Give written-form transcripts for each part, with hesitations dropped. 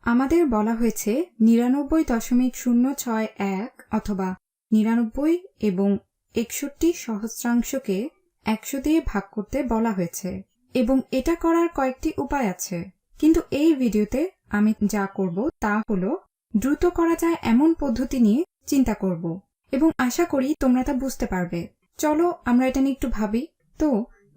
আমাদের বলা হয়েছে 99.061 অথবা 99 এবং 61 সহস্রাংশকে 100 দিয়ে ভাগ করতে বলা হয়েছে এবং এটা করার কয়েকটি উপায় আছে। কিন্তু এই ভিডিওতে আমি যা করব তা হলো দ্রুত করা যায় এমন পদ্ধতি নিয়ে চিন্তা করব এবং আশা করি তোমরা তা বুঝতে পারবে। চলো আমরা এটা নিয়ে একটু ভাবি। তো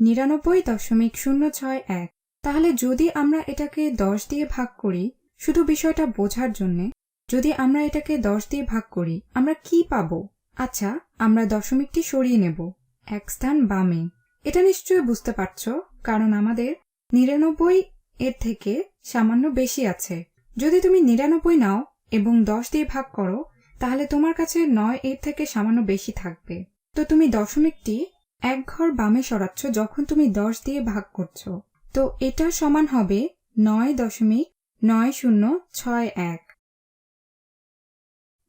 99.061, তাহলে যদি আমরা এটাকে 10 দিয়ে ভাগ করি, শুধু বিষয়টা বোঝার জন্য যদি আমরা এটাকে 10 দিয়ে ভাগ করি আমরা কি পাবো? আচ্ছা, আমরা দশমিকটি সরিয়ে নেব এক স্থান বামে। এটা নিশ্চয়ই বুঝতে পারছো, কারণ আমাদের 99 এর থেকে সামান্য বেশি আছে। যদি তুমি 99 নাও এবং 10 দিয়ে ভাগ করো তাহলে তোমার কাছে 9 এর থেকে সামান্য বেশি থাকবে। তো তুমি দশমিকটি এক ঘর বামে সরাচ্ছ যখন তুমি 10 দিয়ে ভাগ করছো। তো এটা সমান হবে 9.9061।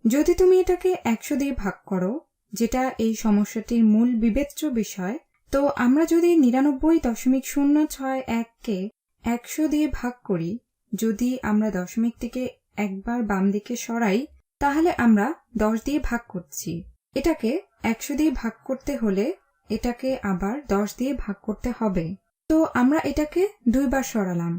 যদি তুমি এটাকে 100 দিয়ে ভাগ করো, যেটা এই সমস্যাটির মূল বিবেচ্য বিষয়, তো আমরা যদি 99.061কে 100 দিয়ে ভাগ করি, যদি আমরা দশমিকটিকে একবার বাম দিকে সরাই তাহলে আমরা 10 দিয়ে ভাগ করছি। এটাকে 100 দিয়ে ভাগ করতে হলে এটাকে আবার 10 দিয়ে ভাগ করতে হবে। তো আমরা এটাকে 2 বার সরালাম,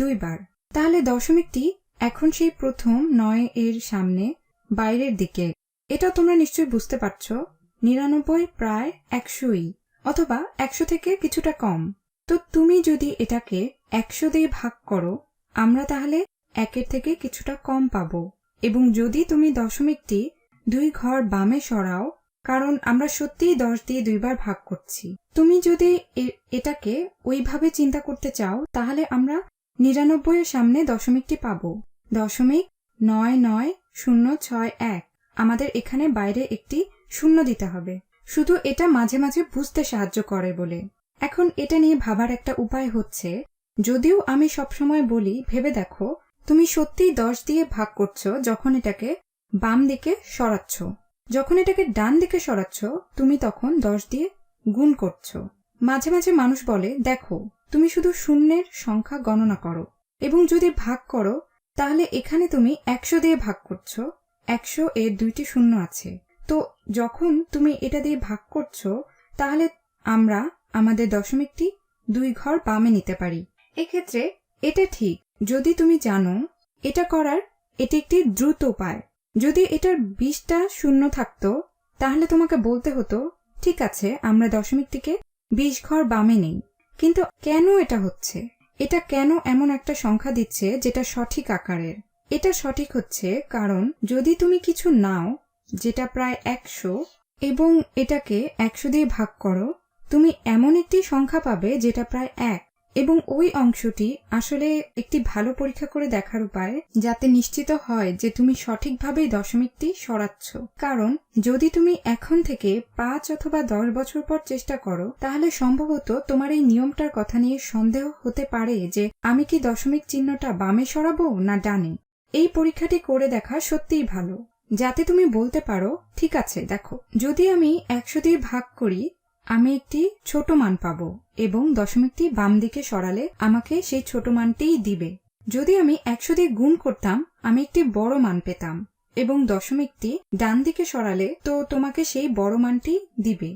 2 বার। তাহলে দশমিকটি এখন সেই প্রথম 9 এর সামনে বাইরের দিকে। এটা তোমরা নিশ্চয়ই বুঝতে পারছো। 99 প্রায় 100ই, অথবা 100 থেকে কিছুটা কম। তো তুমি যদি এটাকে 100 দিয়ে ভাগ করো আমরা তাহলে 1 এর থেকে কিছুটা কম পাবো। এবং যদি তুমি দশমিকটি 2 ঘর বামে সরাও, কারণ আমরা সত্যিই 10 দিয়ে 2 বার ভাগ করছি। তুমি যদি এটাকে ওইভাবে চিন্তা করতে চাও তাহলে আমরা 99 এর সামনে দশমিকটি পাবো 0.99061। আমাদের এখানে বাইরে একটি শূন্য দিতে হবে, শুধু এটা মাঝে মাঝে বুঝতে সাহায্য করে বলে। এখন এটা নিয়ে ভাবার একটা উপায় হচ্ছে, যদিও আমি সবসময় বলি ভেবে দেখো তুমি সত্যিই 10 দিয়ে ভাগ করছো যখন এটাকে বাম দিকে সরাচ্ছ। যখন এটাকে ডান দিকে সরাচ্ছ তুমি তখন 10 দিয়ে গুণ করছো। মাঝে মাঝে মানুষ বলে দেখো তুমি শুধু শূন্যের সংখ্যা গণনা করো এবং যদি ভাগ করো তাহলে এখানে তুমি 100 দিয়ে ভাগ করছো, 100 এর 2টি শূন্য আছে। তো যখন তুমি এটা দিয়ে ভাগ করছো তাহলে আমরা আমাদের দশমিকটি 2 ঘর বামে নিতে পারি। এক্ষেত্রে এটা ঠিক যদি তুমি জানো এটা করার এটি একটি দ্রুত উপায়। যদি এটার 20টা শূন্য থাকতো তাহলে তোমাকে বলতে হতো ঠিক আছে আমরা দশমিকটিকে 20 ঘর বামে নেই। কিন্তু কেন এটা হচ্ছে? এটা কেন এমন একটা সংখ্যা দিচ্ছে যেটা সঠিক আকারের? এটা সঠিক হচ্ছে কারণ যদি তুমি কিছু নাও যেটা প্রায় 100 এবং এটাকে 100 দিয়ে ভাগ করো, তুমি এমন একটি সংখ্যা পাবে যেটা প্রায় 1, এবং ওই অংশটি আসলে একটি ভালো পরীক্ষা করে দেখার উপায় যাতে নিশ্চিত হয় যে তুমি সঠিকভাবেই দশমিকটি সরাচ্ছ। কারণ যদি তুমি এখন থেকে 5 অথবা 10 বছর পর চেষ্টা করো তাহলে সম্ভবত তোমার এই নিয়মটার কথা নিয়ে সন্দেহ হতে পারে যে আমি কি দশমিক চিহ্নটা বামে সরাবো না ডানে। এই পরীক্ষাটি করে দেখা সত্যিই ভালো, যাতে তুমি বলতে পারো ঠিক আছে দেখো যদি আমি 100 দিয়ে ভাগ করি আমি একটি ছোট মান পাবো এবং দশমিকটি বাম দিকে সরালে আমাকে সেই ছোট মানটিই দিবে। যদি আমি 100 দিয়ে গুণ করতাম আমি একটি বড় মান পেতাম এবং দশমিকটি ডান দিকে সরালে তো তোমাকে সেই বড় মানটি দিবে।